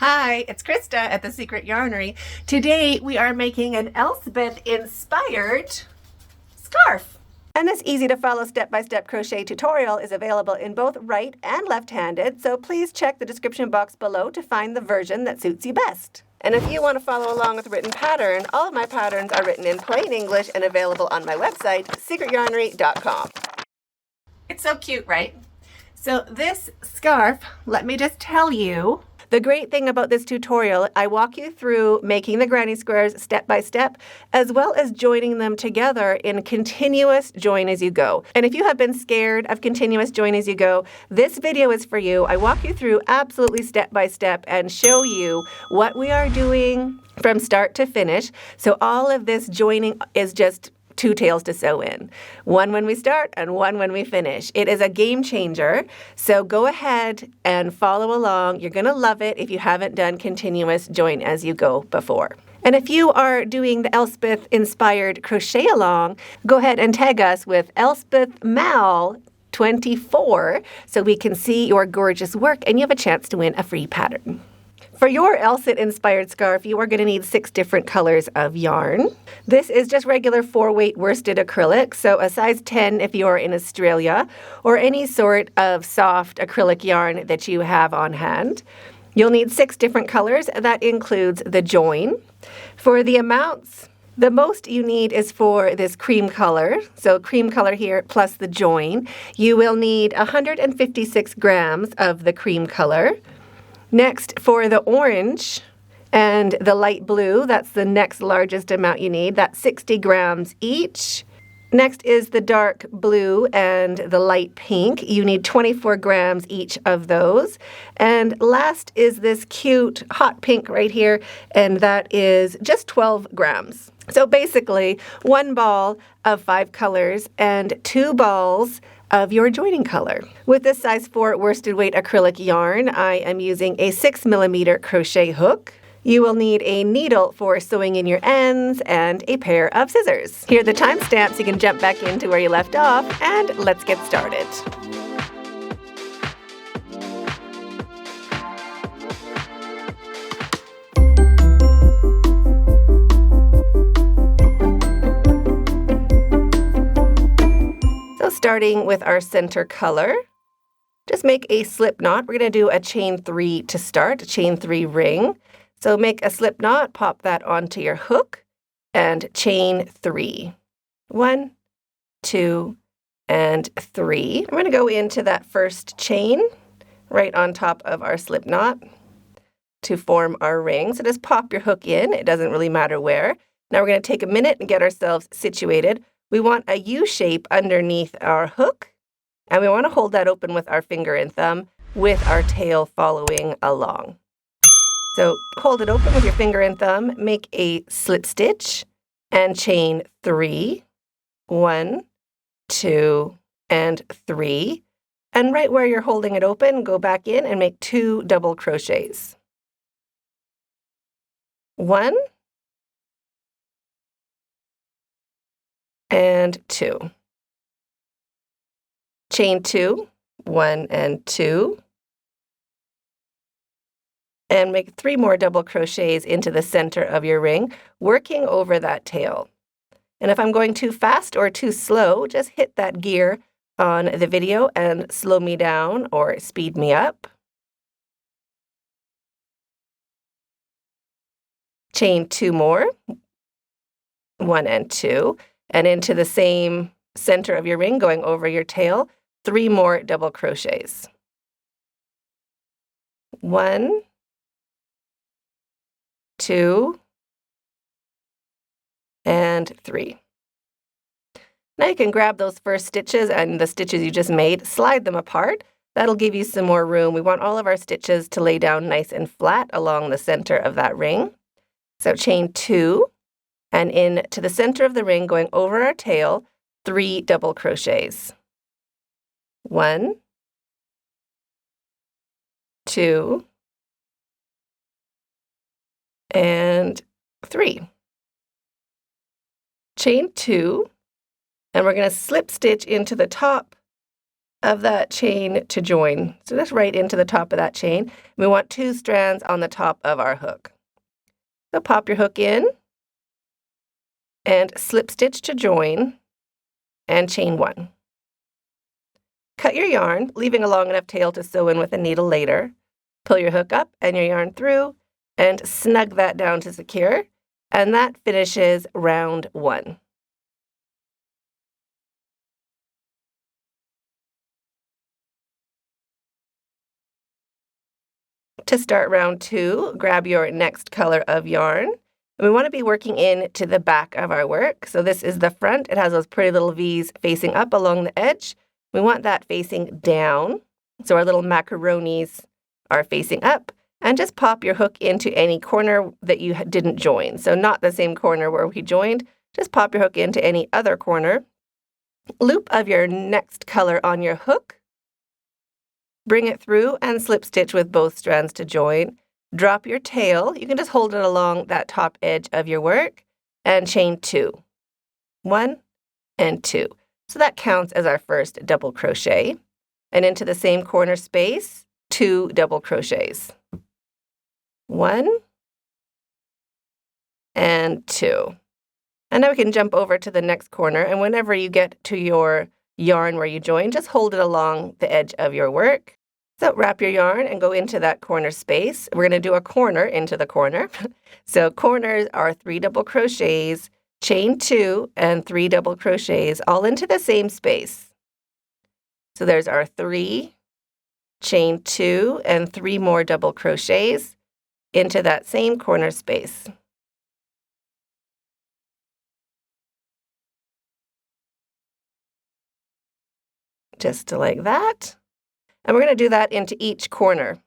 Hi, it's Krista at The Secret Yarnery. Today we are making an Elspeth-inspired scarf. And this easy to follow step-by-step crochet tutorial is available in both right and left-handed, so please check the description box below to find the version that suits you best. And if you want to follow along with written pattern, all of my patterns are written in plain English and available on my website, secretyarnery.com. It's so cute, right? So this scarf, let me just tell you, the great thing about this tutorial, I walk you through making the granny squares step by step, as well as joining them together in continuous join as you go. And if you have been scared of continuous join as you go, this video is for you. I walk you through absolutely step by step and show you what we are doing from start to finish. So all of this joining is just two tails to sew in. One when we start and one when we finish. It is a game changer. So go ahead and follow along. You're going to love it if you haven't done continuous join as you go before. And if you are doing the Elspeth inspired crochet along, go ahead and tag us with Elspeth Mal 24 so we can see your gorgeous work and you have a chance to win a free pattern. For your Elspeth-inspired scarf, you are going to need 6 different colors of yarn. This is just regular 4-weight worsted acrylic, so a size 10 if you are in Australia, or any sort of soft acrylic yarn that you have on hand. You'll need 6 different colors. That includes the join. For the amounts, the most you need is for this cream color. So cream color here plus the join. You will need 156 grams of the cream color. Next, for the orange and the light blue, that's the next largest amount you need. That's 60 grams each. Next is the dark blue and the light pink. You need 24 grams each of those. And last is this cute hot pink right here, and that is just 12 grams. So basically, 1 ball of 5 colors and 2 balls of your joining color. With this size 4 worsted weight acrylic yarn, I am using a 6mm crochet hook. You will need a needle for sewing in your ends and a pair of scissors. Here are the timestamps. You can jump back into where you left off, and let's get started. Starting with our center color, just make a slip knot. We're going to do a chain 3 to start, a chain 3 ring. So make a slip knot, pop that onto your hook, and chain 3. 1, 2, and 3. I'm going to go into that first chain right on top of our slip knot to form our ring. So just pop your hook in. It doesn't really matter where. Now we're going to take a minute and get ourselves situated. We want a U shape underneath our hook, and we want to hold that open with our finger and thumb with our tail following along. So hold it open with your finger and thumb, make a slip stitch, and chain 3. 1, 2, and 3. And right where you're holding it open, go back in and make 2 double crochets. 1, and 2. Chain 2, 1 and 2. And make 3 more double crochets into the center of your ring, working over that tail. And if I'm going too fast or too slow, just hit that gear on the video and slow me down or speed me up. Chain 2 more, 1 and 2. And into the same center of your ring, going over your tail, 3 more double crochets. 1, 2, and 3. Now you can grab those first stitches and the stitches you just made, slide them apart. That'll give you some more room. We want all of our stitches to lay down nice and flat along the center of that ring. So chain 2. And in to the center of the ring, going over our tail, 3 double crochets. 1, 2, and 3. Chain 2, and we're going to slip stitch into the top of that chain to join. So just right into the top of that chain. We want 2 strands on the top of our hook. So pop your hook in and slip stitch to join and chain 1. Cut your yarn, leaving a long enough tail to sew in with a needle later. Pull your hook up and your yarn through and snug that down to secure, and that finishes round 1. To start round 2, grab your next color of yarn. And we want to be working in to the back of our work. So this is the front. It has those pretty little V's facing up along the edge. We want that facing down. So our little macaronis are facing up. And just pop your hook into any corner that you didn't join. So not the same corner where we joined. Just pop your hook into any other corner. Loop of your next color on your hook. Bring it through and slip stitch with both strands to join. Drop your tail. You can just hold it along that top edge of your work and chain 2. 1 and 2. So that counts as our first double crochet. And into the same corner space, 2 double crochets. 1 and 2. And now we can jump over to the next corner, and whenever you get to your yarn where you join, just hold it along the edge of your work. So wrap your yarn and go into that corner space. We're going to do a corner into the corner. So corners are 3 double crochets, chain 2, and 3 double crochets all into the same space. So there's our 3, chain 2, and 3 more double crochets into that same corner space. Just like that. And we're going to do that into each corner.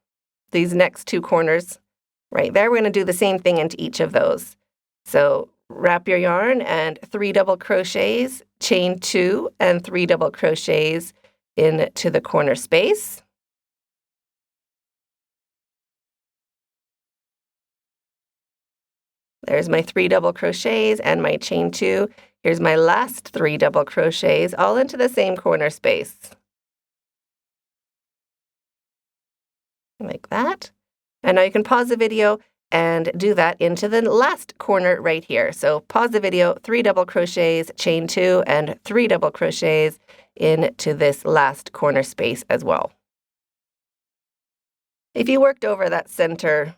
These next 2 corners right there, we're going to do the same thing into each of those. So wrap your yarn and 3 double crochets, chain 2, and 3 double crochets into the corner space. There's my 3 double crochets and my chain 2. Here's my last 3 double crochets, all into the same corner space. Like that. And now you can pause the video and do that into the last corner right here. So pause the video, 3 double crochets, chain 2, and 3 double crochets into this last corner space as well. If you worked over that center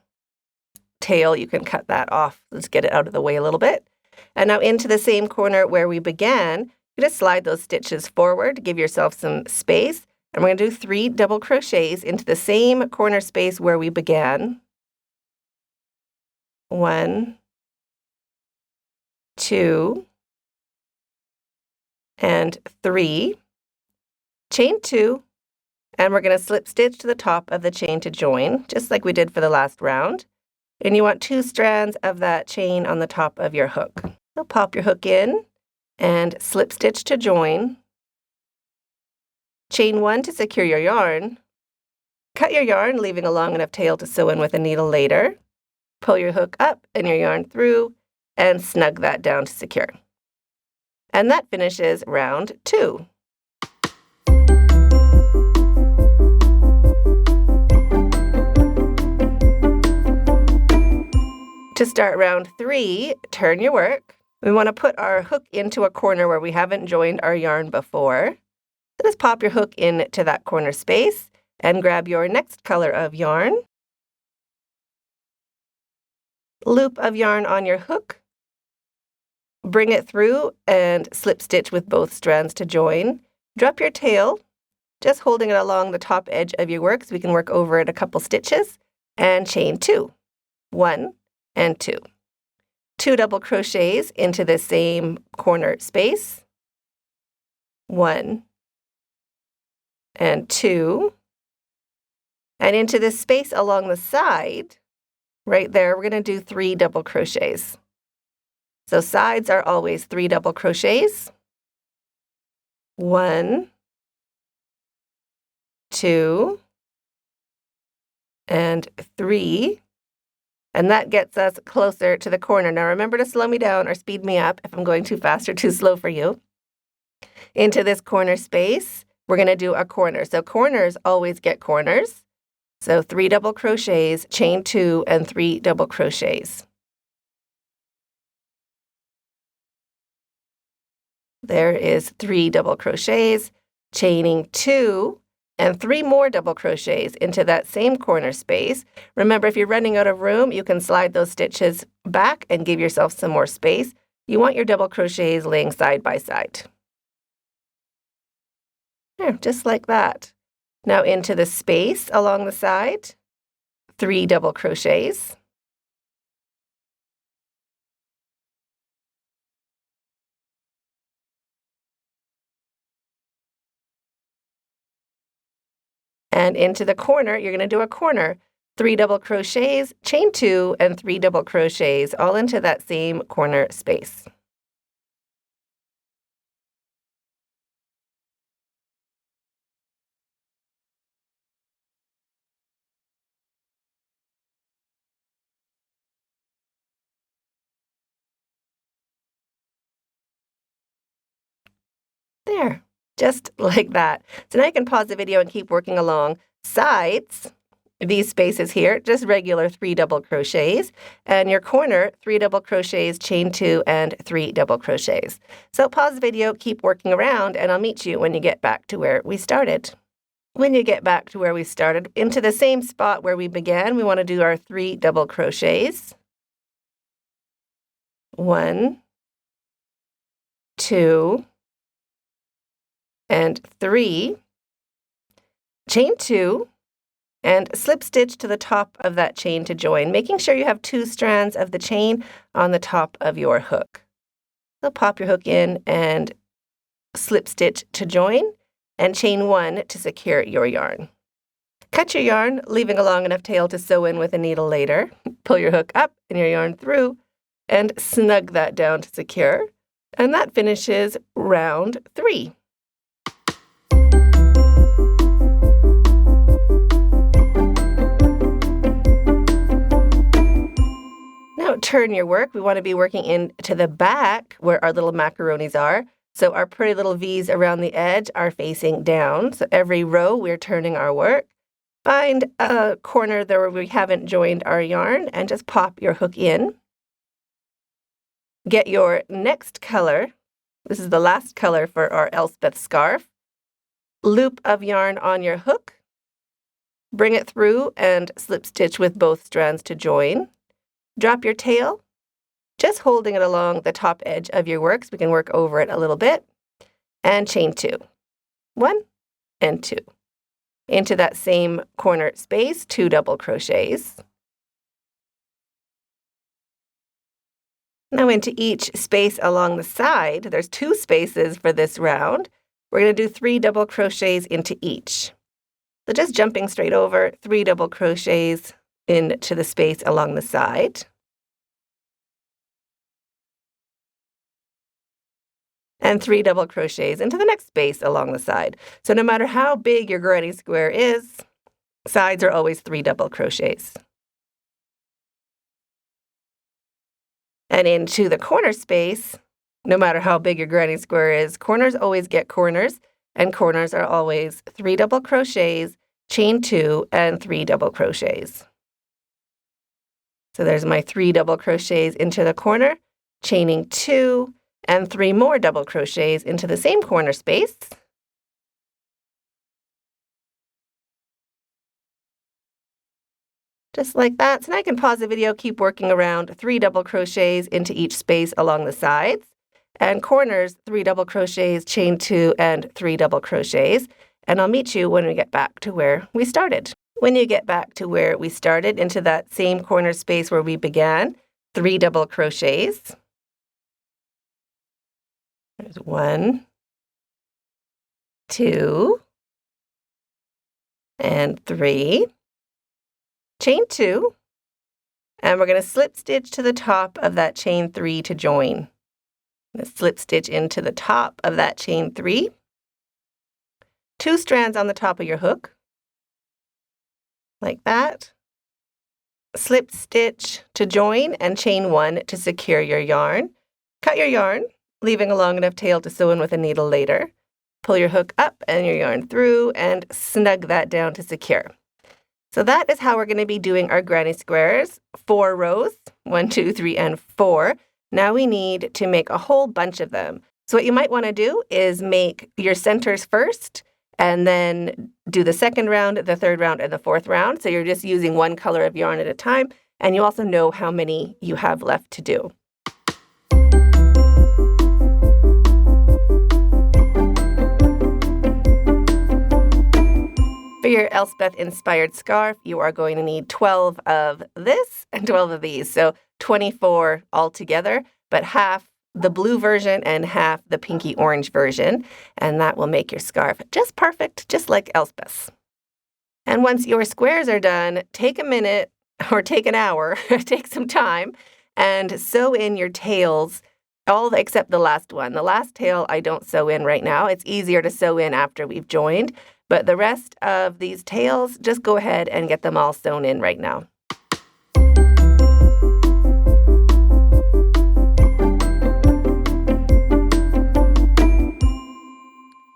tail, you can cut that off. Let's get it out of the way a little bit. And now into the same corner where we began, you just slide those stitches forward, give yourself some space, and we're going to do 3 double crochets into the same corner space where we began. 1, 2, and 3. Chain 2, and we're going to slip stitch to the top of the chain to join, just like we did for the last round. And you want 2 strands of that chain on the top of your hook. So pop your hook in and slip stitch to join. Chain 1 to secure your yarn. Cut your yarn, leaving a long enough tail to sew in with a needle later. Pull your hook up and your yarn through and snug that down to secure. And that finishes round 2. To start round 3, turn your work. We want to put our hook into a corner where we haven't joined our yarn before. So just pop your hook into that corner space and grab your next color of yarn. Loop of yarn on your hook. Bring it through and slip stitch with both strands to join. Drop your tail, just holding it along the top edge of your work so we can work over it a couple stitches, and chain 2. 1 and 2. 2 double crochets into the same corner space. 1 and 2. And into this space along the side, right there, we're going to do 3 double crochets. So sides are always 3 double crochets. 1, 2, and 3. And that gets us closer to the corner. Now remember to slow me down or speed me up if I'm going too fast or too slow for you. Into this corner space, we're going to do a corner. So corners always get corners. So 3 double crochets, chain 2, and 3 double crochets. There is 3 double crochets, chaining 2, and 3 more double crochets into that same corner space. Remember, if you're running out of room, you can slide those stitches back and give yourself some more space. You want your double crochets laying side by side. There, just like that. Now into the space along the side, 3 double crochets. And into the corner, you're going to do a corner. 3 double crochets, chain 2, and 3 double crochets, all into that same corner space. There, just like that. So now you can pause the video and keep working along. Sides, these spaces here, just regular 3 double crochets, and your corner, 3 double crochets, chain 2, and 3 double crochets. So pause the video, keep working around, and I'll meet you when you get back to where we started. When you get back to where we started, into the same spot where we began, we want to do our 3 double crochets. 1, 2, and 3, chain 2, and slip stitch to the top of that chain to join, making sure you have 2 strands of the chain on the top of your hook. So pop your hook in and slip stitch to join, and chain 1 to secure your yarn. Cut your yarn, leaving a long enough tail to sew in with a needle later. Pull your hook up and your yarn through, and snug that down to secure. And that finishes round 3. Now turn your work. We want to be working into the back where our little macaronis are. So our pretty little V's around the edge are facing down. So every row we're turning our work. Find a corner there where we haven't joined our yarn and just pop your hook in. Get your next color. This is the last color for our Elspeth scarf. Loop of yarn on your hook. Bring it through and slip stitch with both strands to join. Drop your tail, just holding it along the top edge of your work so we can work over it a little bit, and chain 2. 1 and 2. Into that same corner space, 2 double crochets. Now into each space along the side, there's 2 spaces for this round. We're going to do 3 double crochets into each. So just jumping straight over, 3 double crochets into the space along the side. And 3 double crochets into the next space along the side. So no matter how big your granny square is, sides are always 3 double crochets. And into the corner space, no matter how big your granny square is, corners always get corners, and corners are always 3 double crochets, chain 2, and 3 double crochets. So there's my 3 double crochets into the corner, chaining 2, and 3 more double crochets into the same corner space. Just like that. So now I can pause the video, keep working around, 3 double crochets into each space along the sides, and corners, 3 double crochets, chain 2, and 3 double crochets. And I'll meet you when we get back to where we started. When you get back to where we started, into that same corner space where we began, 3 double crochets. There's 1, 2, and 3. Chain 2, and we're going to slip stitch to the top of that chain 3 to join. Slip stitch into the top of that chain 3. 2 strands on the top of your hook, like that. Slip stitch to join and chain 1 to secure your yarn. Cut your yarn, leaving a long enough tail to sew in with a needle later. pull your hook up and your yarn through and snug that down to secure. So that is how we're going to be doing our granny squares. 4 rows, 1, 2, 3, and 4. Now we need to make a whole bunch of them. So what you might want to do is make your centers first, and then do the second round, the third round, and the fourth round. So you're just using one color of yarn at a time, and you also know how many you have left to do. For your Elspeth-inspired scarf, you are going to need 12 of this and 12 of these, so 24 altogether, but half the blue version and half the pinky orange version, and that will make your scarf just perfect, just like Elspeth's. And once your squares are done, take a minute or take an hour, take some time, and sew in your tails, all except the last one. The last tail I don't sew in right now. It's easier to sew in after we've joined. But the rest of these tails, just go ahead and get them all sewn in right now.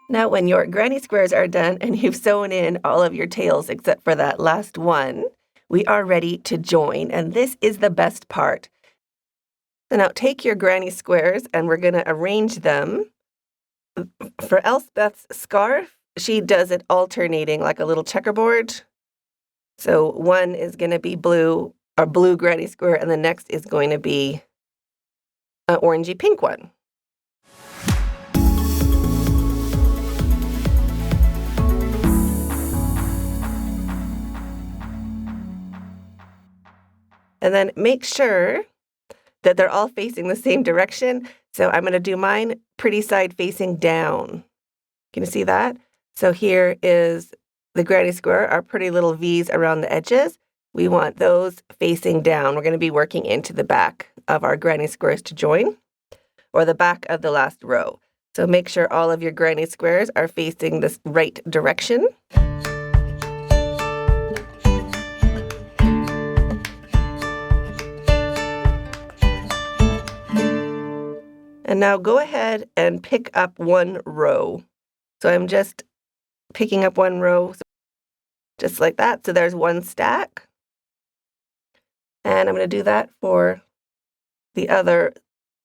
Now, when your granny squares are done and you've sewn in all of your tails except for that last one, we are ready to join, and this is the best part. So now take your granny squares and we're going to arrange them. For Elspeth's scarf, she does it alternating like a little checkerboard. So one is going to be blue, or blue granny square, and the next is going to be an orangey pink one. And then make sure that they're all facing the same direction. So I'm going to do mine pretty side facing down. Can you see that? So here is the granny square, our pretty little V's around the edges. We want those facing down. We're going to be working into the back of our granny squares to join, or the back of the last row. So make sure all of your granny squares are facing this right direction. And now go ahead and pick up one row. So I'm just picking up one row, just like that. So there's one stack. And I'm going to do that for the other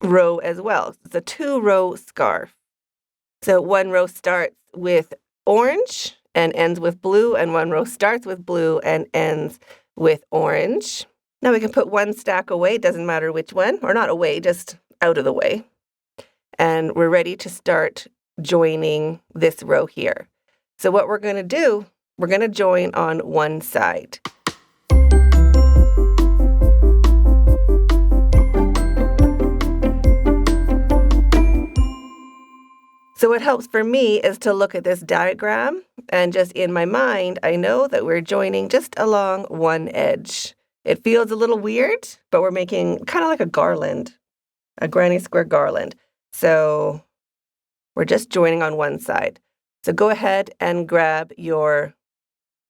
row as well. It's a 2-row scarf. So one row starts with orange and ends with blue, and one row starts with blue and ends with orange. Now we can put one stack away, doesn't matter which one, or not away, just out of the way. And we're ready to start joining this row here. So what we're going to do, we're going to join on one side. So what helps for me is to look at this diagram, and just in my mind, I know that we're joining just along one edge. It feels a little weird, but we're making kind of like a garland, a granny square garland. So we're just joining on one side. So go ahead and grab your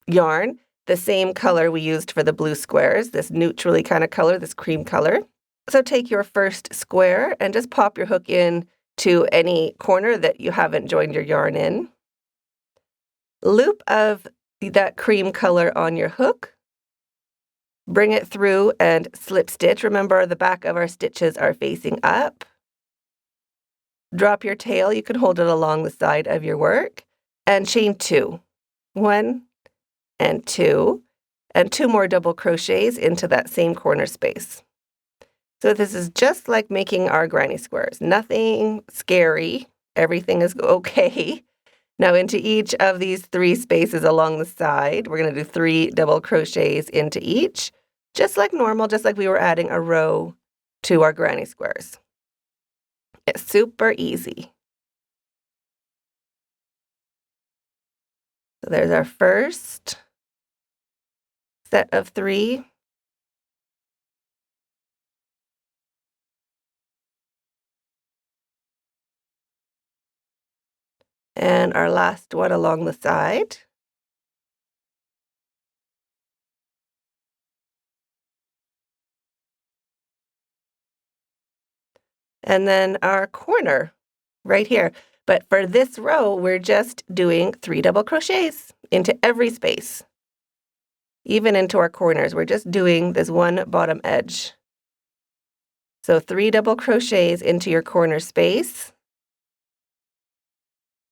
yarn, the same color we used for the blue squares, this neutrally kind of color, this cream color. So take your first square and just pop your hook in to any corner that you haven't joined your yarn in. Loop of that cream color on your hook. Bring it through and slip stitch. Remember, the back of our stitches are facing up. Drop your tail. You can hold it along the side of your work. And chain 2. 1 and 2. And 2 more double crochets into that same corner space. So this is just like making our granny squares. Nothing scary. Everything is okay. Now into each of these 3 spaces along the side, we're going to do 3 double crochets into each, just like normal, just like we were adding a row to our granny squares. It's super easy. So there's our first set of 3. And our last one along the side. And then our corner right here. But for this row, we're just doing 3 double crochets into every space. Even into our corners, we're just doing this one bottom edge. So 3 double crochets into your corner space.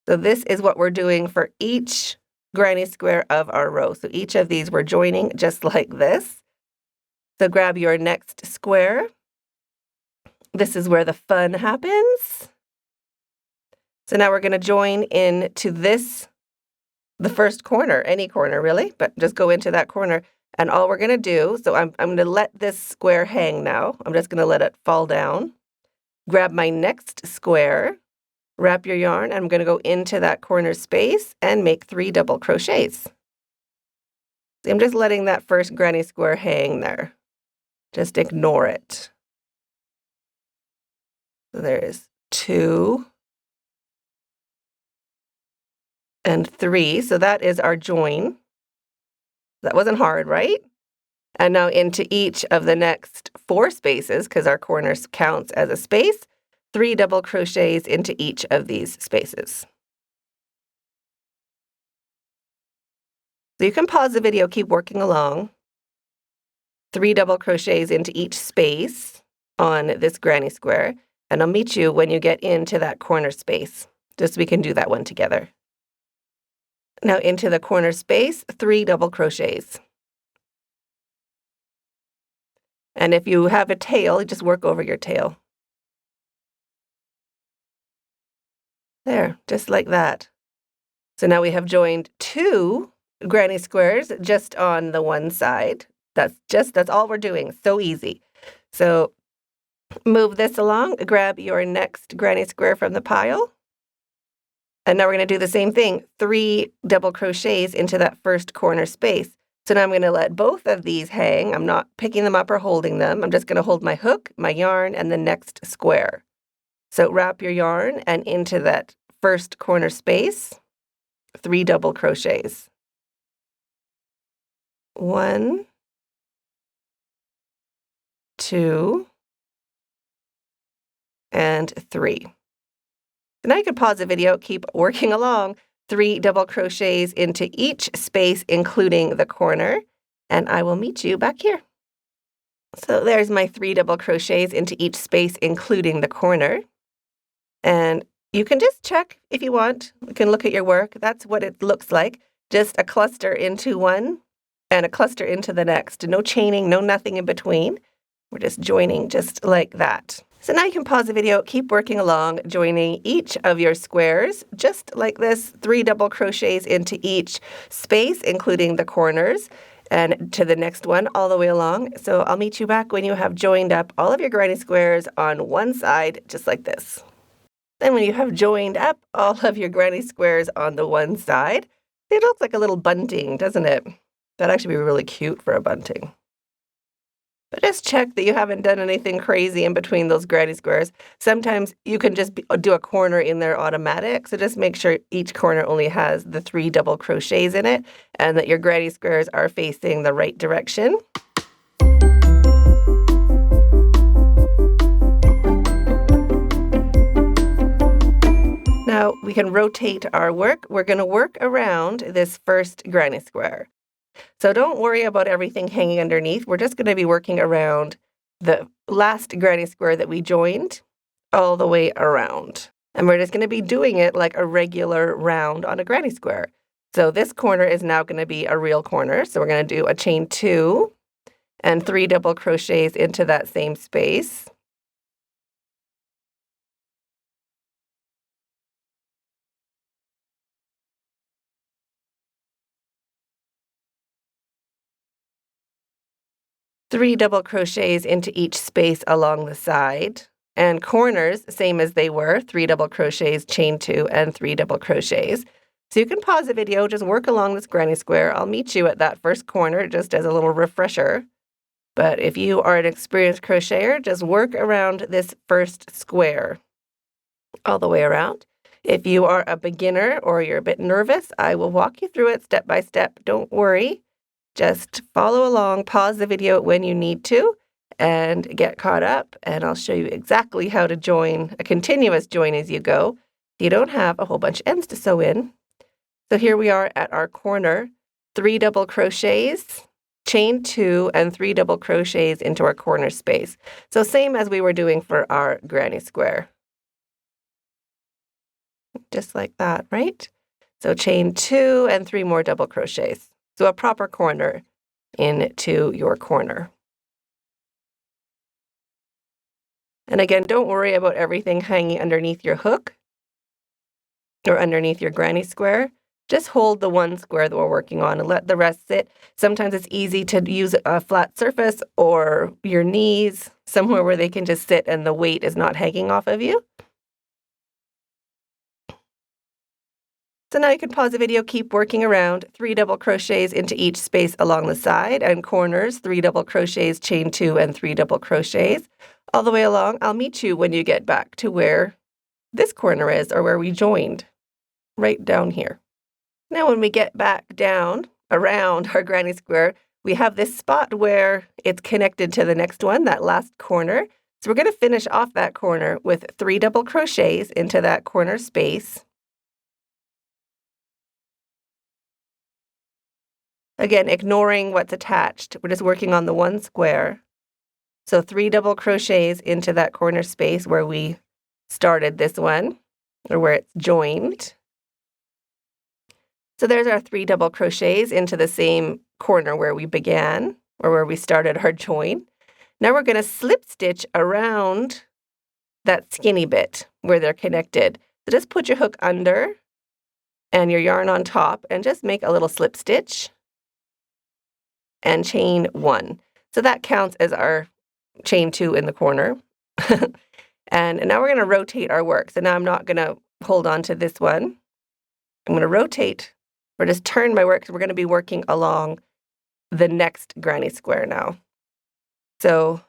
So this is what we're doing for each granny square of our row. So each of these we're joining just like this. So grab your next square. This is where the fun happens. So now we're going to join into this, the first corner, any corner really, but just go into that corner. And all we're going to do, so I'm going to let this square hang now. I'm just going to let it fall down. Grab my next square, wrap your yarn, and I'm going to go into that corner space and make 3 double crochets. So I'm just letting that first granny square hang there. Just ignore it. So there's 2 and 3. So that is our join. That wasn't hard, right? And now into each of the next 4 spaces, because our corners counts as a space, 3 double crochets into each of these spaces. So you can pause the video, keep working along. 3 double crochets into each space on this granny square, and I'll meet you when you get into that corner space, just so we can do that one together. Now into the corner space, 3 double crochets. And if you have a tail, just work over your tail. There, just like that. So now we have joined 2 granny squares just on the one side. That's all we're doing. So easy. So move this along, grab your next granny square from the pile. And now we're going to do the same thing, 3 double crochets into that first corner space. So now I'm going to let both of these hang. I'm not picking them up or holding them. I'm just going to hold my hook, my yarn, and the next square. So wrap your yarn and into that first corner space, 3 double crochets. 1, 2, and 3. Now you can pause the video, keep working along. 3 double crochets into each space, including the corner, and I will meet you back here. So there's my 3 double crochets into each space, including the corner. And you can just check if you want. You can look at your work. That's what it looks like. Just a cluster into one and a cluster into the next. No chaining, no nothing in between. We're just joining just like that. So now you can pause the video, keep working along, joining each of your squares, just like this, 3 double crochets into each space, including the corners, and to the next one all the way along. So I'll meet you back when you have joined up all of your granny squares on one side, just like this. Then when you have joined up all of your granny squares on the one side, it looks like a little bunting, doesn't it? That'd actually be really cute for a bunting. But just check that you haven't done anything crazy in between those granny squares. Sometimes you can just do a corner in there automatic. So just make sure each corner only has the 3 double crochets in it and that your granny squares are facing the right direction. Now we can rotate our work. We're going to work around this first granny square. So don't worry about everything hanging underneath. We're just going to be working around the last granny square that we joined all the way around. And we're just going to be doing it like a regular round on a granny square. So this corner is now going to be a real corner. So we're going to do a chain 2 and 3 double crochets into that same space. Three double crochets into each space along the side, and corners, same as they were, 3 double crochets, chain 2, and 3 double crochets. So you can pause the video, just work along this granny square. I'll meet you at that first corner just as a little refresher. But if you are an experienced crocheter, just work around this first square all the way around. If you are a beginner or you're a bit nervous, I will walk you through it step by step. Don't worry. Just follow along, pause the video when you need to, and get caught up, and I'll show you exactly how to join a continuous join as you go. You don't have a whole bunch of ends to sew in. So here we are at our corner, 3 double crochets, chain 2, and 3 double crochets into our corner space. So same as we were doing for our granny square. Just like that, right? So chain 2 and 3 more double crochets. So a proper corner into your corner. And again, don't worry about everything hanging underneath your hook or underneath your granny square. Just hold the one square that we're working on and let the rest sit. Sometimes it's easy to use a flat surface or your knees, somewhere where they can just sit and the weight is not hanging off of you. So now you can pause the video, keep working around, 3 double crochets into each space along the side and corners, 3 double crochets, chain 2, and 3 double crochets. All the way along, I'll meet you when you get back to where this corner is or where we joined, right down here. Now when we get back down around our granny square, we have this spot where it's connected to the next one, that last corner. So we're going to finish off that corner with 3 double crochets into that corner space. Again, ignoring what's attached. We're just working on the one square. So 3 double crochets into that corner space where we started this one, or where it's joined. So there's our 3 double crochets into the same corner where we began, or where we started our join. Now we're going to slip stitch around that skinny bit where they're connected. So just put your hook under and your yarn on top and just make a little slip stitch and chain 1. So that counts as our chain 2 in the corner. And now we're going to rotate our work. So now I'm not going to hold on to this one. I'm going to rotate or just turn my work because we're going to be working along the next granny square now. So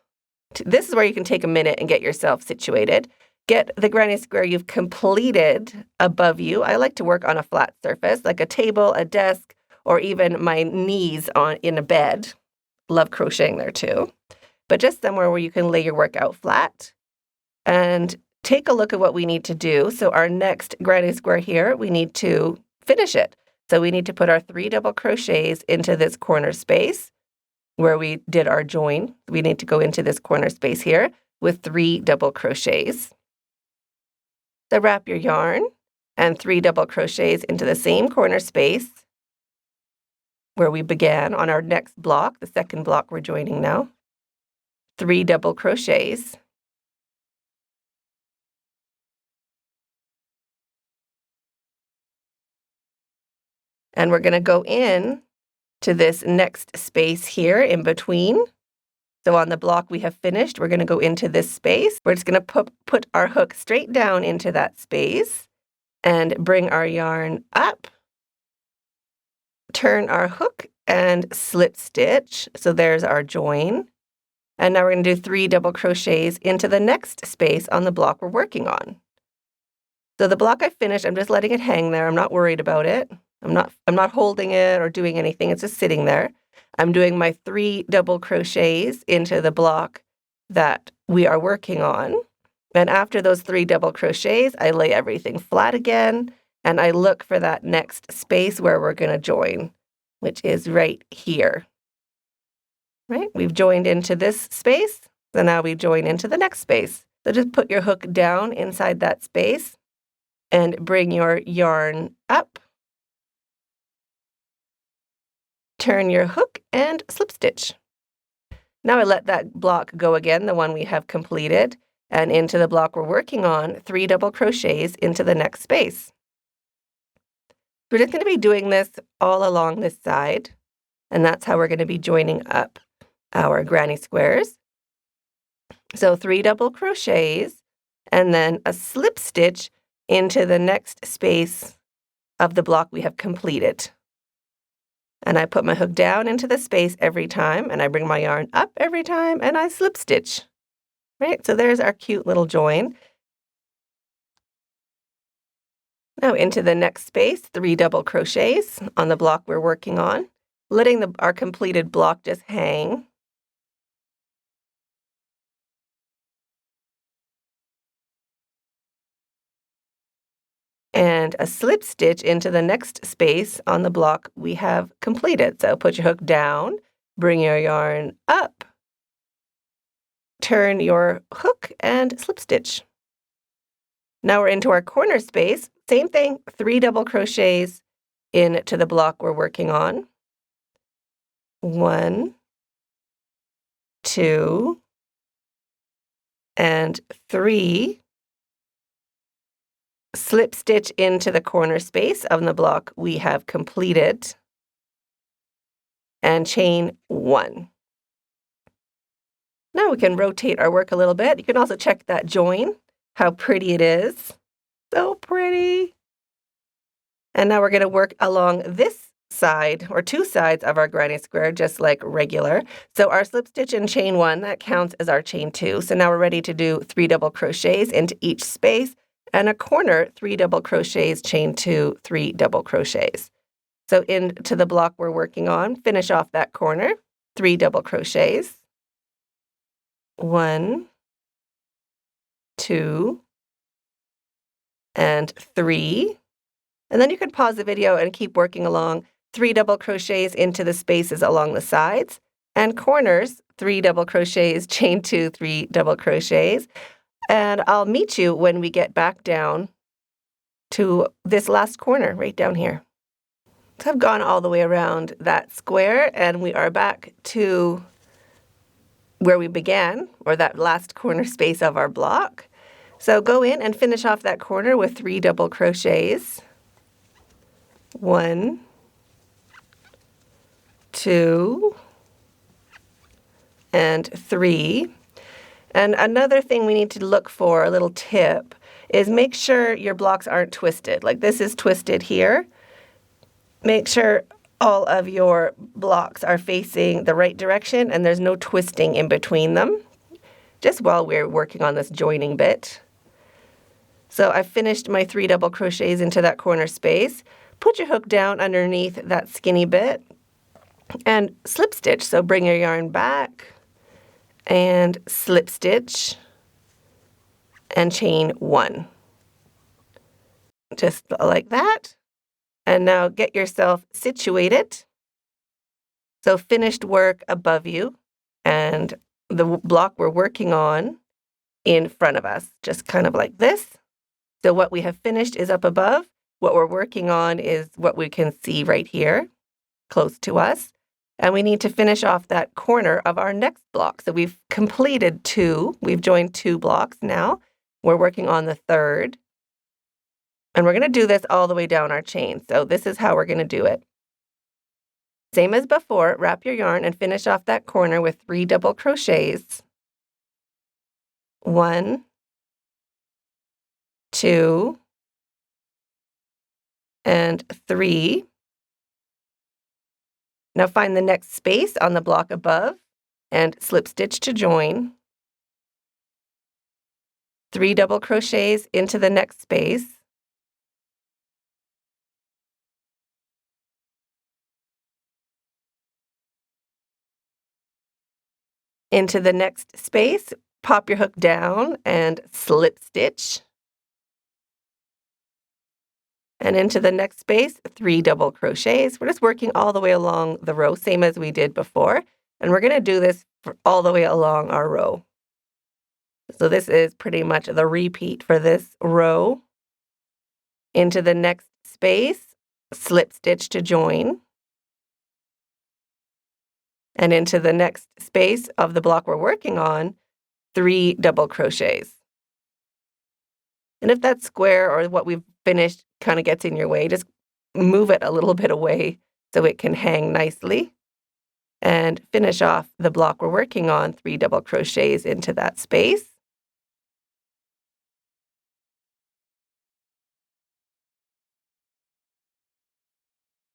this is where you can take a minute and get yourself situated. Get the granny square you've completed above you. I like to work on a flat surface like a table, a desk, or even my knees in a bed. Love crocheting there too. But just somewhere where you can lay your work out flat. And take a look at what we need to do. So our next granny square here, we need to finish it. So we need to put our 3 double crochets into this corner space where we did our join. We need to go into this corner space here with 3 double crochets. So wrap your yarn and 3 double crochets into the same corner space where we began on our next block, the second block we're joining now. 3 double crochets. And we're going to go in to this next space here in between. So on the block we have finished, we're going to go into this space. We're just going to put our hook straight down into that space and bring our yarn up. Turn our hook and slip stitch. So there's our join. And now we're going to do 3 double crochets into the next space on the block we're working on. So the block I finished, I'm just letting it hang there. I'm not worried about it. I'm not holding it or doing anything. It's just sitting there. I'm doing my 3 double crochets into the block that we are working on. And after those 3 double crochets, I lay everything flat again, and I look for that next space where we're going to join, which is right here. Right? We've joined into this space, so now we join into the next space. So just put your hook down inside that space and bring your yarn up. Turn your hook and slip stitch. Now I let that block go again, the one we have completed, and into the block we're working on, 3 double crochets into the next space. We're just going to be doing this all along this side, and that's how we're going to be joining up our granny squares. So 3 double crochets and then a slip stitch into the next space of the block we have completed. And I put my hook down into the space every time, and I bring my yarn up every time, and I slip stitch. Right? So there's our cute little join. Now into the next space, 3 double crochets on the block we're working on, letting our completed block just hang. and a slip stitch into the next space on the block we have completed. So put your hook down, bring your yarn up, turn your hook and slip stitch. Now we're into our corner space. Same thing, 3 double crochets into the block we're working on. 1, 2, and 3. Slip stitch into the corner space of the block we have completed, and chain 1. Now we can rotate our work a little bit. You can also check that join, how pretty it is. So pretty. And now we're going to work along this side, or 2 sides of our granny square, just like regular. So our slip stitch and chain 1, that counts as our chain 2. So now we're ready to do 3 double crochets into each space, and a corner, 3 double crochets, chain 2, 3 double crochets. So into the block we're working on, finish off that corner, 3 double crochets. 1, 2, and 3. And then you can pause the video and keep working along. 3 double crochets into the spaces along the sides, and corners, 3 double crochets, chain 2, 3 double crochets. And I'll meet you when we get back down to this last corner right down here. So I've gone all the way around that square, and we are back to where we began, or that last corner space of our block. So go in and finish off that corner with 3 double crochets. 1, 2, and 3. And another thing we need to look for, a little tip, is make sure your blocks aren't twisted. Like this is twisted here. Make sure all of your blocks are facing the right direction and there's no twisting in between them, just while we're working on this joining bit. So I finished my 3 double crochets into that corner space. Put your hook down underneath that skinny bit and slip stitch. So bring your yarn back and slip stitch and chain 1. Just like that. And now get yourself situated. So finished work above you and the block we're working on in front of us, just kind of like this. So what we have finished is up above. What we're working on is what we can see right here, close to us. And we need to finish off that corner of our next block. So we've completed 2. We've joined 2 blocks now. We're working on the 3rd. And we're going to do this all the way down our chain. So this is how we're going to do it. Same as before, wrap your yarn and finish off that corner with 3 double crochets. 1, 2, and 3. Now find the next space on the block above and slip stitch to join. 3 double crochets into the next space. Into the next space, pop your hook down and slip stitch. And into the next space, 3 double crochets. We're just working all the way along the row, same as we did before. And we're going to do this for all the way along our row. So this is pretty much the repeat for this row. Into the next space, slip stitch to join. And into the next space of the block we're working on, 3 double crochets. And if that square or what we've finished kind of gets in your way, just move it a little bit away so it can hang nicely. And finish off the block we're working on, 3 double crochets into that space.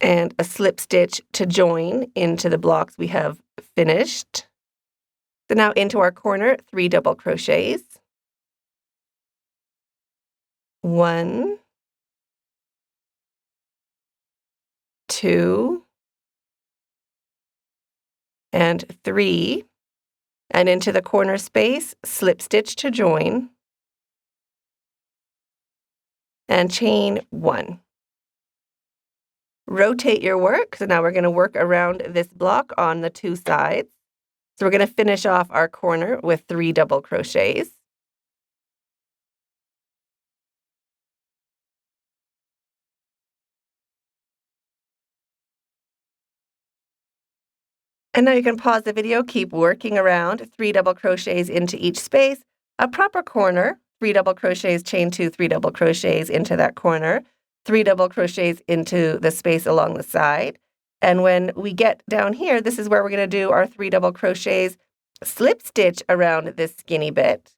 And a slip stitch to join into the blocks we have finished. So now into our corner, 3 double crochets. 1, 2, and 3. And into the corner space, slip stitch to join. and chain 1. Rotate your work. So now we're going to work around this block on the 2 sides. So we're going to finish off our corner with 3 double crochets. And now you can pause the video, keep working around, 3 double crochets into each space, a proper corner, 3 double crochets, chain 2, 3 double crochets into that corner, 3 double crochets into the space along the side. And when we get down here, this is where we're going to do our 3 double crochets, slip stitch around this skinny bit,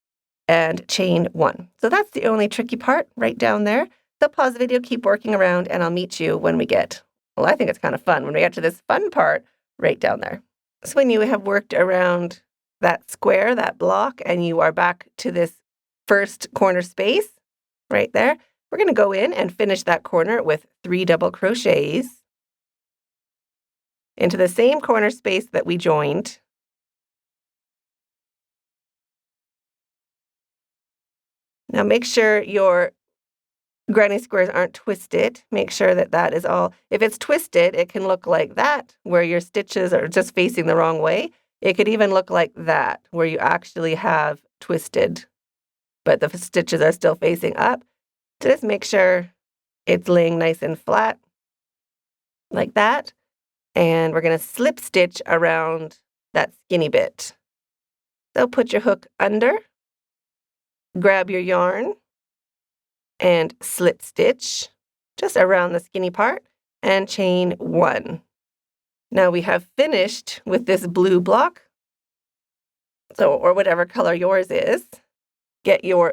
and chain 1. So that's the only tricky part right down there. So pause the video, keep working around, and I'll meet you when we get, well, I think it's kind of fun, when we get to this fun part right down there. So when you have worked around that square, that block, and you are back to this first corner space right there, we're going to go in and finish that corner with 3 double crochets into the same corner space that we joined. Now make sure your granny squares aren't twisted. Make sure that that is all. If it's twisted, it can look like that, where your stitches are just facing the wrong way. It could even look like that, where you actually have twisted, but the stitches are still facing up. So just make sure it's laying nice and flat, like that. And we're going to slip stitch around that skinny bit. So put your hook under, grab your yarn, and slip stitch just around the skinny part, and chain 1. Now we have finished with this blue block, so or whatever color yours is. Get your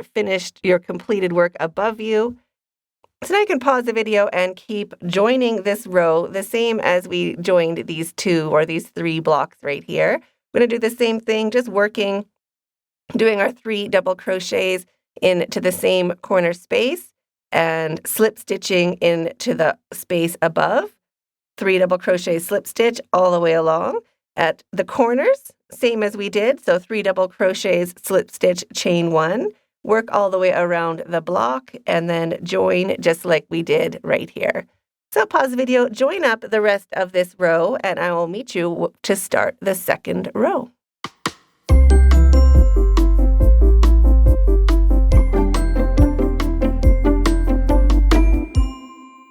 completed work above you. So now you can pause the video and keep joining this row the same as we joined these 2 or these 3 blocks right here. We're going to do the same thing, just working, doing our 3 double crochets into the same corner space and slip stitching into the space above. 3 double crochet slip stitch all the way along. At the corners, same as we did, so 3 double crochets, slip stitch, chain 1. Work all the way around the block and then join just like we did right here. So pause the video, join up the rest of this row, and I will meet you to start the second row.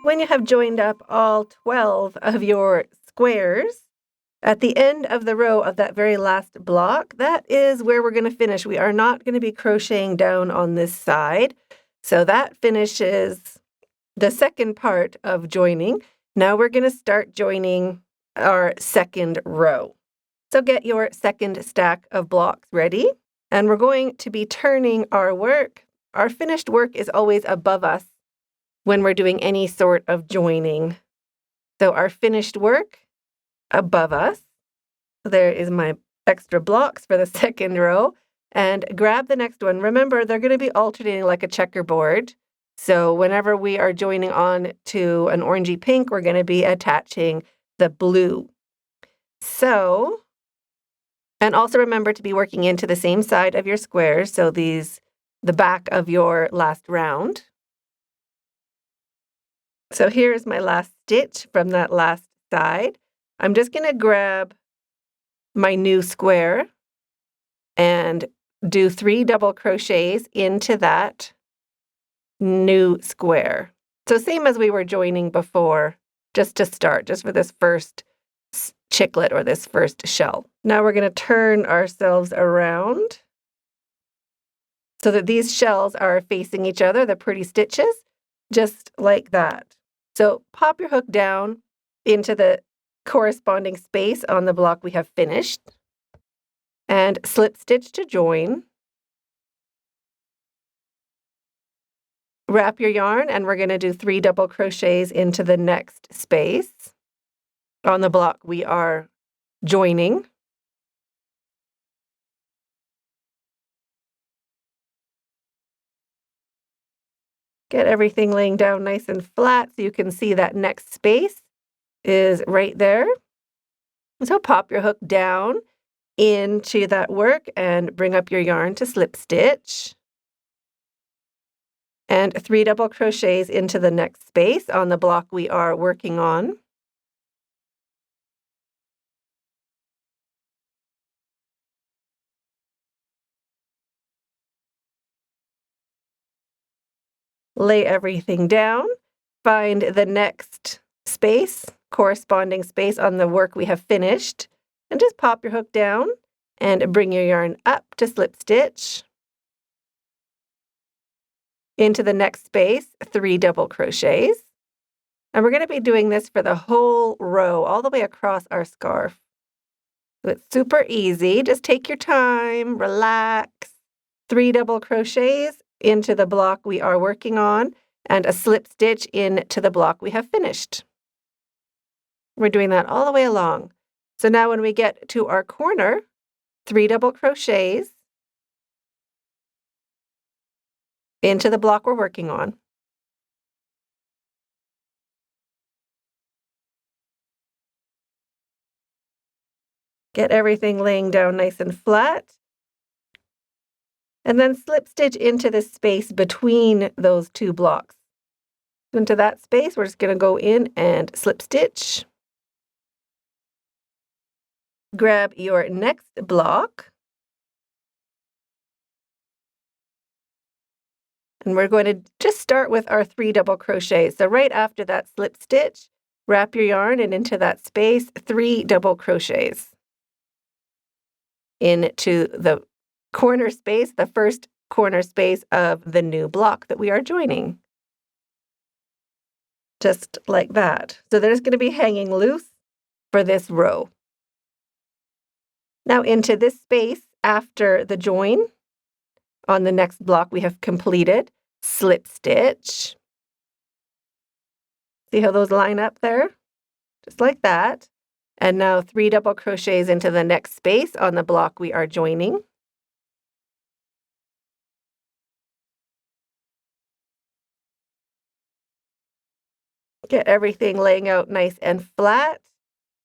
When you have joined up all 12 of your squares, at the end of the row of that very last block, that is where we're going to finish. We are not going to be crocheting down on this side. So that finishes the second part of joining. Now we're going to start joining our second row. So get your second stack of blocks ready. And we're going to be turning our work. Our finished work is always above us when we're doing any sort of joining. So our finished work above us. There is my extra blocks for the second row, and grab the next one. Remember, they're going to be alternating like a checkerboard. So whenever we are joining on to an orangey pink, we're going to be attaching the blue. So, and also remember to be working into the same side of your squares. So the back of your last round. So here's my last stitch from that last side. I'm just going to grab my new square and do 3 double crochets into that new square. So same as we were joining before, just to start, just for this first chiclet or this first shell. Now we're going to turn ourselves around so that these shells are facing each other, the pretty stitches, just like that. So pop your hook down into the corresponding space on the block we have finished and slip stitch to join. Wrap your yarn, and we're going to do 3 double crochets into the next space on the block we are joining. Get everything laying down nice and flat so you can see that next space is right there. So pop your hook down into that work and bring up your yarn to slip stitch. and 3 double crochets into the next space on the block we are working on. Lay everything down, find the next space, corresponding space on the work we have finished, and just pop your hook down and bring your yarn up to slip stitch. Into the next space, 3 double crochets. And we're going to be doing this for the whole row, all the way across our scarf. So it's super easy. Just take your time, relax. 3 double crochets into the block we are working on, and a slip stitch into the block we have finished. We're doing that all the way along. So now when we get to our corner, 3 double crochets into the block we're working on. Get everything laying down nice and flat. And then slip stitch into the space between those 2 blocks. Into that space, we're just going to go in and slip stitch. Grab your next block. And we're going to just start with our 3 double crochets. So right after that slip stitch, wrap your yarn and into that space, 3 double crochets. Into the corner space, the first corner space of the new block that we are joining. Just like that. So they're just going to be hanging loose for this row. Now into this space after the join on the next block we have completed, slip stitch. See how those line up there? Just like that. And now 3 double crochets into the next space on the block we are joining. Get everything laying out nice and flat.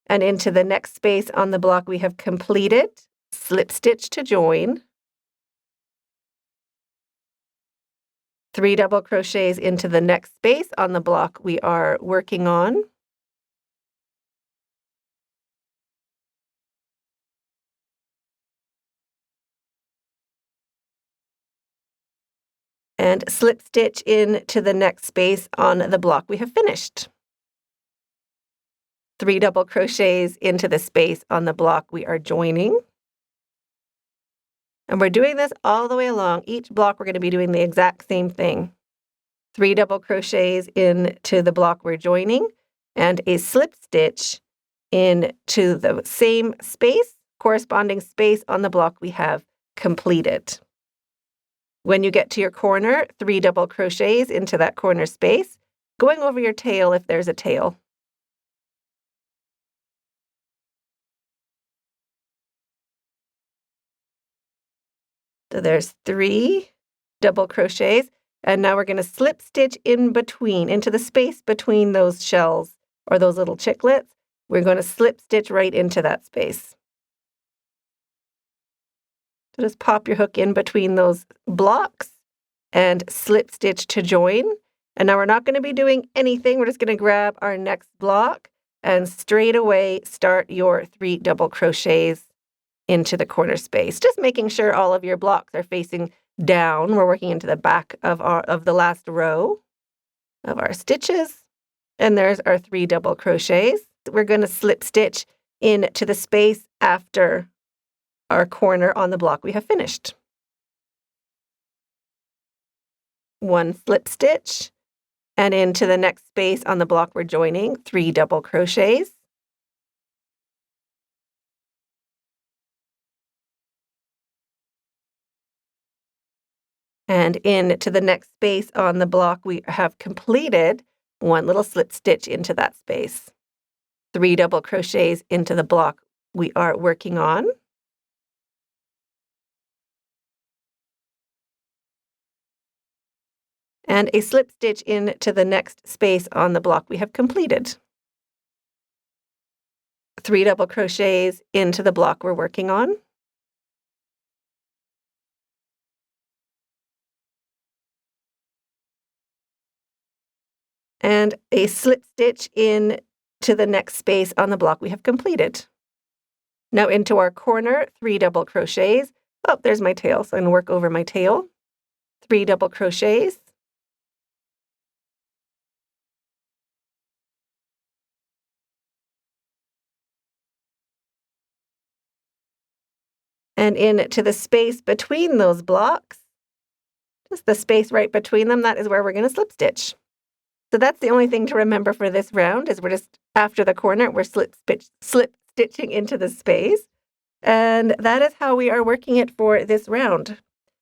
And into the next space on the block we have completed, slip stitch to join. 3 double crochets into the next space on the block we are working on. And slip stitch into the next space on the block we have finished. 3 double crochets into the space on the block we are joining. And we're doing this all the way along. Each block we're going to be doing the exact same thing. 3 double crochets into the block we're joining, and a slip stitch into the same space, corresponding space on the block we have completed. When you get to your corner, 3 double crochets into that corner space, going over your tail if there's a tail. So there's 3 double crochets, and now we're going to slip stitch in between, into the space between those shells or those little chiclets. We're going to slip stitch right into that space. So just pop your hook in between those blocks and slip stitch to join. And now we're not going to be doing anything. We're just going to grab our next block and straight away start your 3 double crochets into the corner space. Just making sure all of your blocks are facing down. We're working into the back of the last row of our stitches. And there's our 3 double crochets. We're going to slip stitch into the space after our corner on the block we have finished. 1 slip stitch, and into the next space on the block we're joining, 3 double crochets. And into the next space on the block we have completed, 1 little slip stitch into that space. 3 double crochets into the block we are working on. And a slip stitch into the next space on the block we have completed. 3 double crochets into the block we're working on. and a slip stitch in to the next space on the block we have completed. Now into our corner, 3 double crochets. Oh, there's my tail, so I'm going to work over my tail. 3 double crochets. And into the space between those blocks, just the space right between them, that is where we're going to slip stitch. So that's the only thing to remember for this round, is we're just after the corner, we're slip stitching into the space. And that is how we are working it for this round.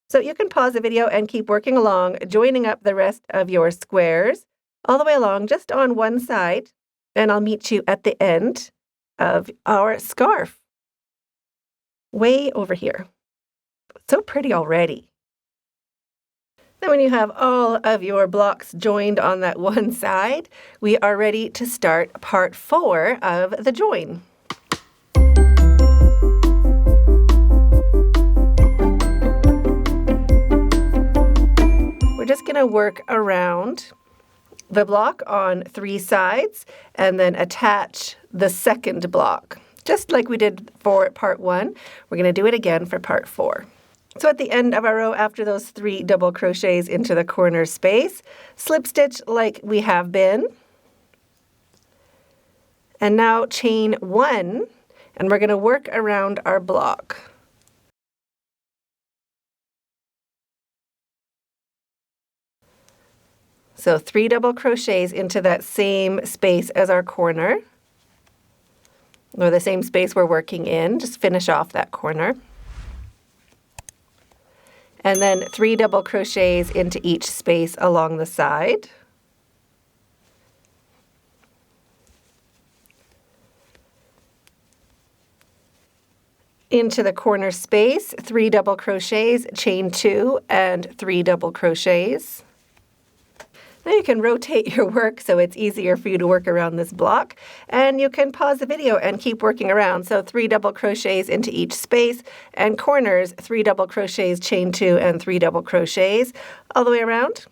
So you can pause the video and keep working along, joining up the rest of your squares all the way along, just on one side. And I'll meet you at the end of our scarf. Way over here. So pretty already. Then when you have all of your blocks joined on that one side, we are ready to start part 4 of the join. We're just going to work around the block on 3 sides and then attach the second block. Just like we did for part 1, we're going to do it again for part 4. So at the end of our row, after those 3 double crochets into the corner space, slip stitch like we have been. And now chain 1, and we're going to work around our block. So 3 double crochets into that same space as our corner, or the same space we're working in. Just finish off that corner. And then 3 double crochets into each space along the side. Into the corner space, 3 double crochets, chain 2, and 3 double crochets. Now you can rotate your work so it's easier for you to work around this block, and you can pause the video and keep working around. So 3 double crochets into each space, and corners, 3 double crochets, chain 2, and 3 double crochets all the way around.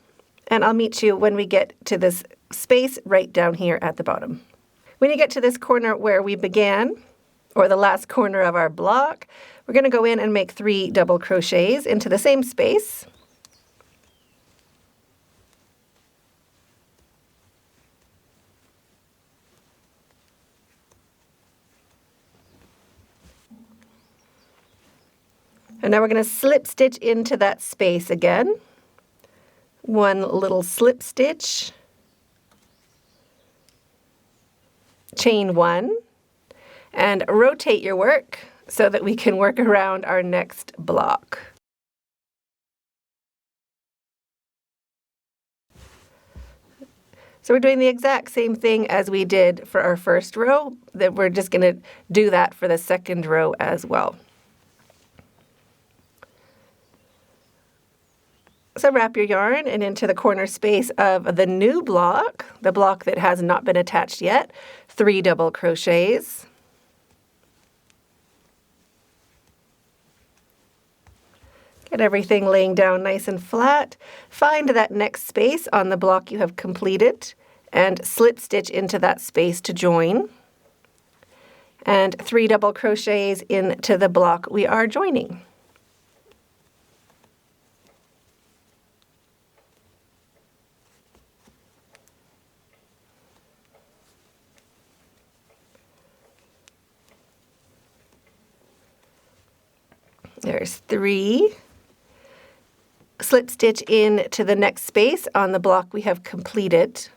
And I'll meet you when we get to this space right down here at the bottom. When you get to this corner where we began, or the last corner of our block, we're going to go in and make 3 double crochets into the same space. And now we're going to slip stitch into that space again. 1 little slip stitch, chain 1, and rotate your work so that we can work around our next block. So we're doing the exact same thing as we did for our first row, that we're just going to do that for the second row as well. So wrap your yarn and into the corner space of the new block, the block that has not been attached yet, 3 double crochets. Get everything laying down nice and flat. Find that next space on the block you have completed and slip stitch into that space to join. And 3 double crochets into the block we are joining. There's 3. Slip stitch into the next space on the block we have completed.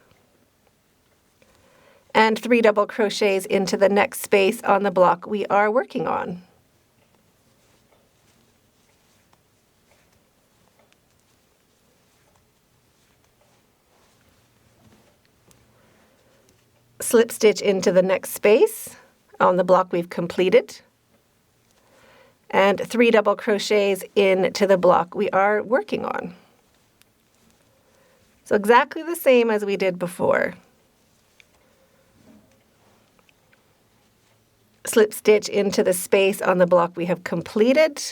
And 3 double crochets into the next space on the block we are working on. Slip stitch into the next space on the block we've completed. And 3 double crochets into the block we are working on. So exactly the same as we did before. Slip stitch into the space on the block we have completed.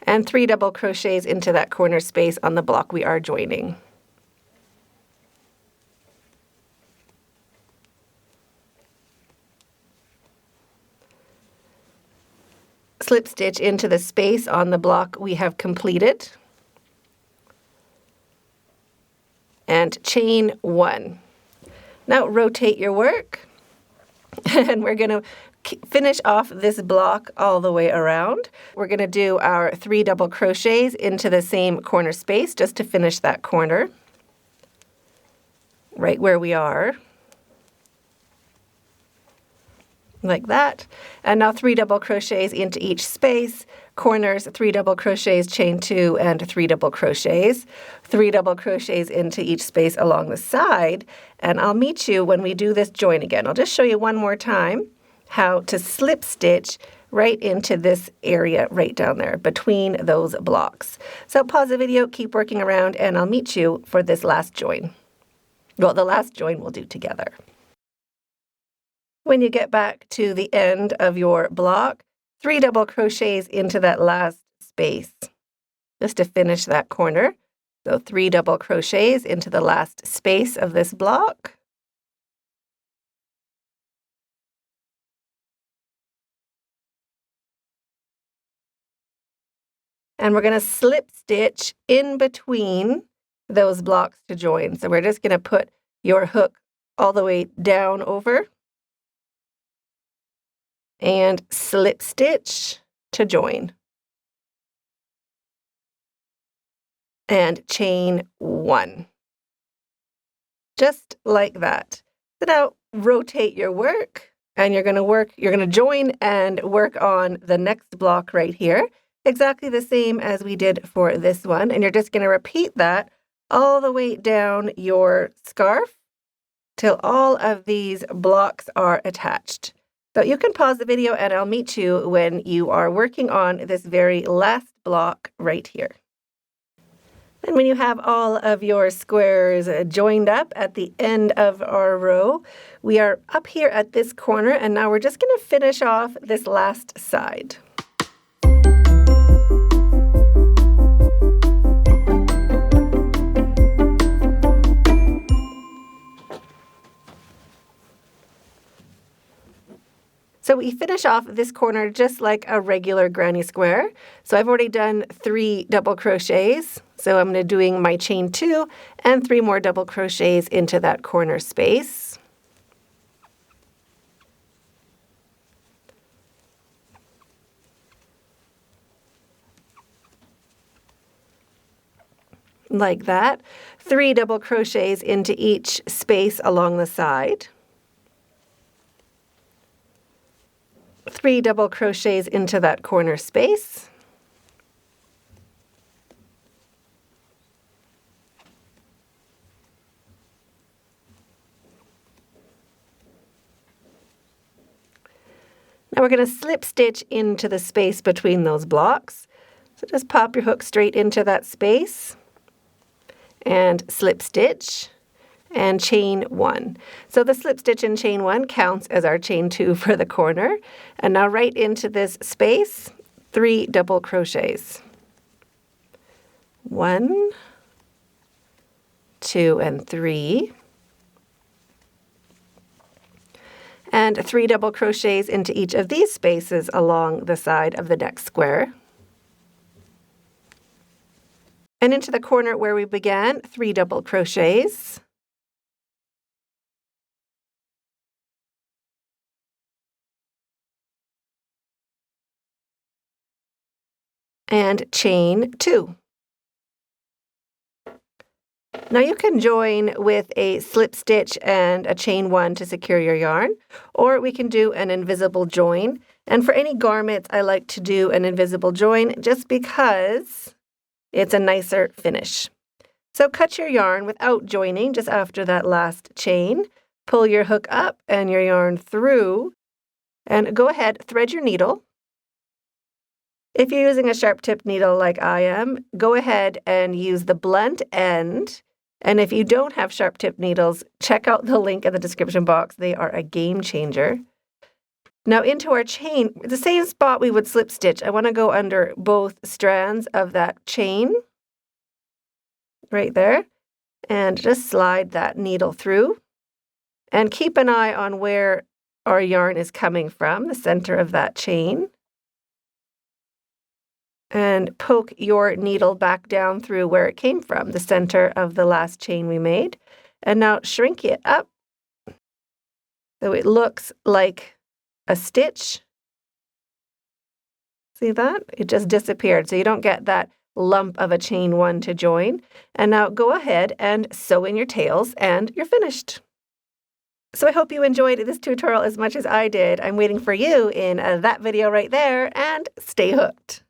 and 3 double crochets into that corner space on the block we are joining. Slip stitch into the space on the block we have completed, and chain 1. Now rotate your work, and we're going to finish off this block all the way around. We're going to do our 3 double crochets into the same corner space just to finish that corner right where we are, like that. And now 3 double crochets into each space, corners, 3 double crochets, chain 2, and 3 double crochets, 3 double crochets into each space along the side. And I'll meet you when we do this join again. I'll just show you one more time how to slip stitch right into this area right down there between those blocks. So pause the video, keep working around, and I'll meet you for this last join. Well, the last join we'll do together. When you get back to the end of your block, 3 double crochets into that last space just to finish that corner. So 3 double crochets into the last space of this block. And we're going to slip stitch in between those blocks to join. So we're just going to put your hook all the way down over and slip stitch to join. And chain 1. Just like that. So now rotate your work, and you're going to join and work on the next block right here. Exactly the same as we did for this one. And you're just going to repeat that all the way down your scarf till all of these blocks are attached. So you can pause the video and I'll meet you when you are working on this very last block right here. And when you have all of your squares joined up at the end of our row, we are up here at this corner, and now we're just going to finish off this last side. So we finish off this corner just like a regular granny square. So I've already done 3 double crochets. So I'm doing my chain 2 and 3 more double crochets into that corner space. Like that. 3 double crochets into each space along the side. 3 double crochets into that corner space. Now we're going to slip stitch into the space between those blocks. So just pop your hook straight into that space and slip stitch and chain 1. So the slip stitch and chain 1 counts as our chain 2 for the corner. And now right into this space, 3 double crochets. 1, 2, and 3. And 3 double crochets into each of these spaces along the side of the next square. And into the corner where we began, 3 double crochets. And chain 2. Now you can join with a slip stitch and a chain 1 to secure your yarn, or we can do an invisible join. And for any garments, I like to do an invisible join just because it's a nicer finish. So cut your yarn without joining just after that last chain. Pull your hook up and your yarn through, and go ahead, thread your needle. If you're using a sharp tip needle like I am, go ahead and use the blunt end. And if you don't have sharp tip needles, check out the link in the description box. They are a game changer. Now into our chain, the same spot we would slip stitch. I want to go under both strands of that chain, right there, and just slide that needle through. And keep an eye on where our yarn is coming from, the center of that chain. And poke your needle back down through where it came from, the center of the last chain we made. And now shrink it up so it looks like a stitch. See that? It just disappeared, so you don't get that lump of a chain one to join. And now go ahead and sew in your tails and you're finished. So I hope you enjoyed this tutorial as much as I did. I'm waiting for you in that video right there, and stay hooked.